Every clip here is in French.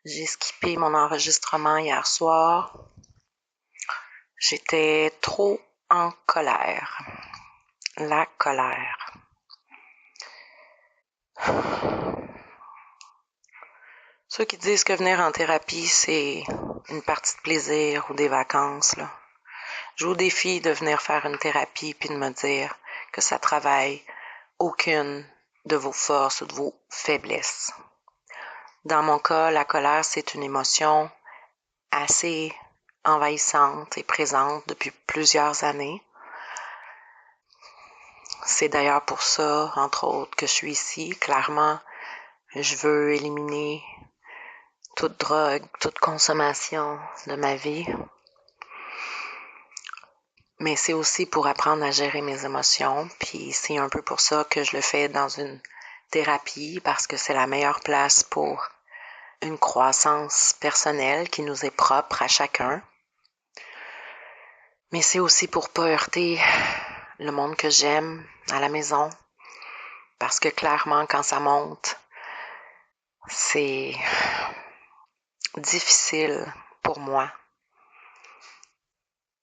J'ai skippé mon enregistrement hier soir. J'étais trop en colère. La colère. Ceux qui disent que venir en thérapie, c'est une partie de plaisir ou des vacances, là. Je vous défie de venir faire une thérapie puis de me dire que ça travaille aucune de vos forces ou de vos faiblesses. Dans mon cas, la colère, c'est une émotion assez envahissante et présente depuis plusieurs années. C'est d'ailleurs pour ça, entre autres, que je suis ici. Clairement, je veux éliminer toute drogue, toute consommation de ma vie. Mais c'est aussi pour apprendre à gérer mes émotions. Puis c'est un peu pour ça que je le fais dans une thérapie, parce que c'est la meilleure place pour une croissance personnelle qui nous est propre à chacun. Mais c'est aussi pour pas heurter le monde que j'aime à la maison. Parce que clairement, quand ça monte, c'est difficile pour moi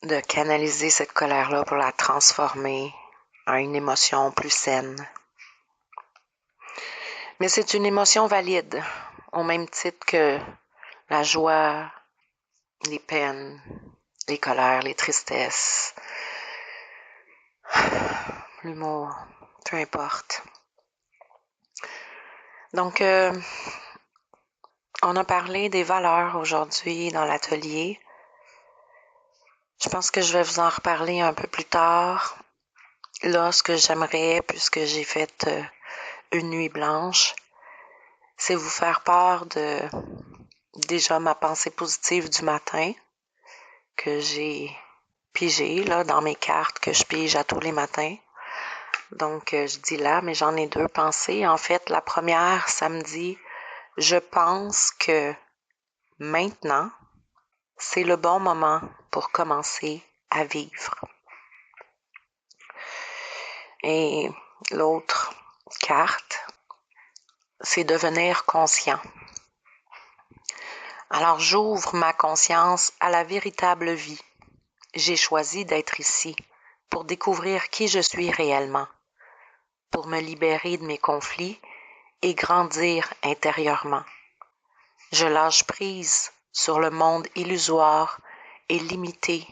de canaliser cette colère-là pour la transformer en une émotion plus saine. Mais c'est une émotion valide, au même titre que la joie, les peines, les colères, les tristesses, l'humour, peu importe. Donc, on a parlé des valeurs aujourd'hui dans l'atelier. Je pense que je vais vous en reparler un peu plus tard. Là, ce que j'aimerais, puisque j'ai fait une nuit blanche, c'est vous faire part de déjà ma pensée positive du matin que j'ai pigée là dans mes cartes que je pige à tous les matins. Donc, je dis là, mais j'en ai deux pensées. En fait, la première, ça me dit « Je pense que maintenant, c'est le bon moment pour commencer à vivre. » Et l'autre carte, c'est devenir conscient. Alors j'ouvre ma conscience à la véritable vie. J'ai choisi d'être ici pour découvrir qui je suis réellement, pour me libérer de mes conflits et grandir intérieurement. Je lâche prise sur le monde illusoire et limité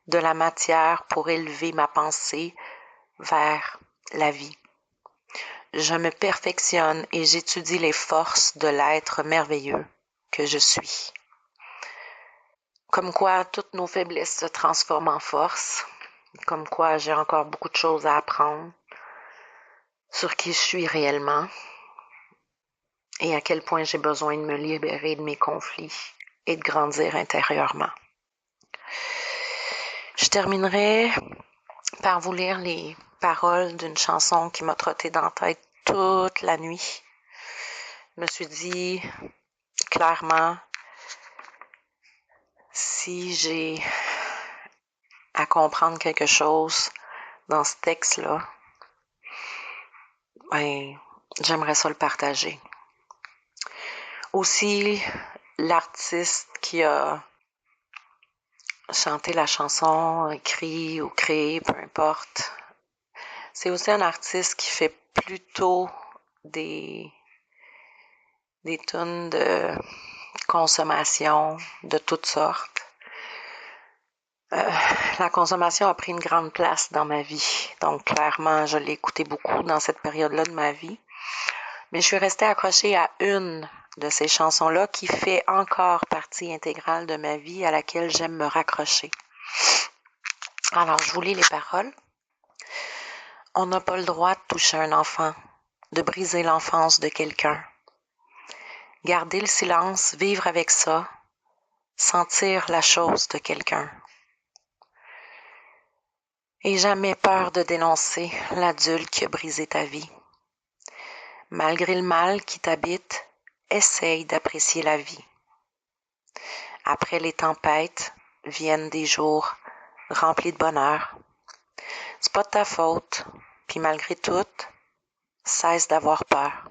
de la matière pour élever ma pensée vers la vie. Je me perfectionne et j'étudie les forces de l'être merveilleux que je suis. Comme quoi, toutes nos faiblesses se transforment en force. Comme quoi, j'ai encore beaucoup de choses à apprendre sur qui je suis réellement et à quel point j'ai besoin de me libérer de mes conflits et de grandir intérieurement. Je terminerai par vous lire les paroles d'une chanson qui m'a trotté dans la tête toute la nuit. Je me suis dit clairement, si j'ai à comprendre quelque chose dans ce texte-là, ben, j'aimerais ça le partager. Aussi, l'artiste qui a chanté la chanson, écrit ou créé, peu importe, c'est aussi un artiste qui fait plutôt des tunes de consommation de toutes sortes. La consommation a pris une grande place dans ma vie. Donc, clairement, je l'ai écouté beaucoup dans cette période-là de ma vie. Mais je suis restée accrochée à une de ces chansons-là qui fait encore partie intégrale de ma vie, à laquelle j'aime me raccrocher. Alors, je vous lis les paroles. On n'a pas le droit de toucher un enfant, de briser l'enfance de quelqu'un. Garder le silence, vivre avec ça, sentir la chose de quelqu'un. Et jamais peur de dénoncer l'adulte qui a brisé ta vie. Malgré le mal qui t'habite, essaye d'apprécier la vie. Après les tempêtes, viennent des jours remplis de bonheur. C'est pas de ta faute, puis malgré tout, cesse d'avoir peur.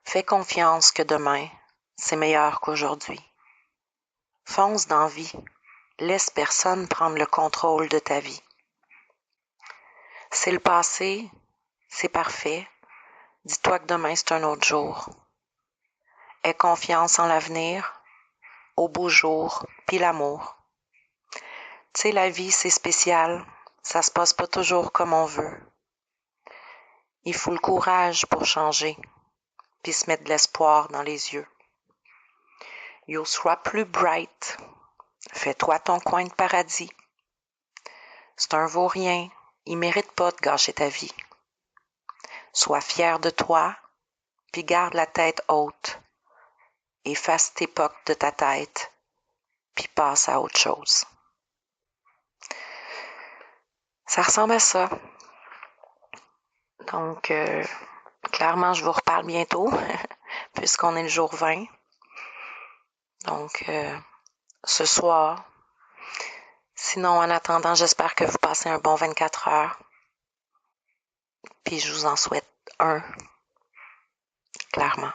Fais confiance que demain, c'est meilleur qu'aujourd'hui. Fonce dans vie. Laisse personne prendre le contrôle de ta vie. C'est le passé, c'est parfait. Dis-toi que demain c'est un autre jour. Aie confiance en l'avenir, au beau jour, puis l'amour. Tu sais, la vie c'est spécial, ça se passe pas toujours comme on veut. Il faut le courage pour changer, puis se mettre de l'espoir dans les yeux. You sois plus bright. Fais-toi ton coin de paradis. C'est un vaurien, il mérite pas de gâcher ta vie. Sois fier de toi, puis garde la tête haute. Efface tes pocs de ta tête, puis passe à autre chose. Ça ressemble à ça. Donc, clairement, je vous reparle bientôt, puisqu'on est le jour 20. Donc, ce soir. Sinon, en attendant, j'espère que vous passez un bon 24 heures. Puis je vous en souhaite un, clairement.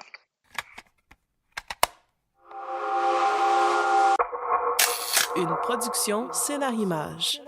Une production Scénarimage.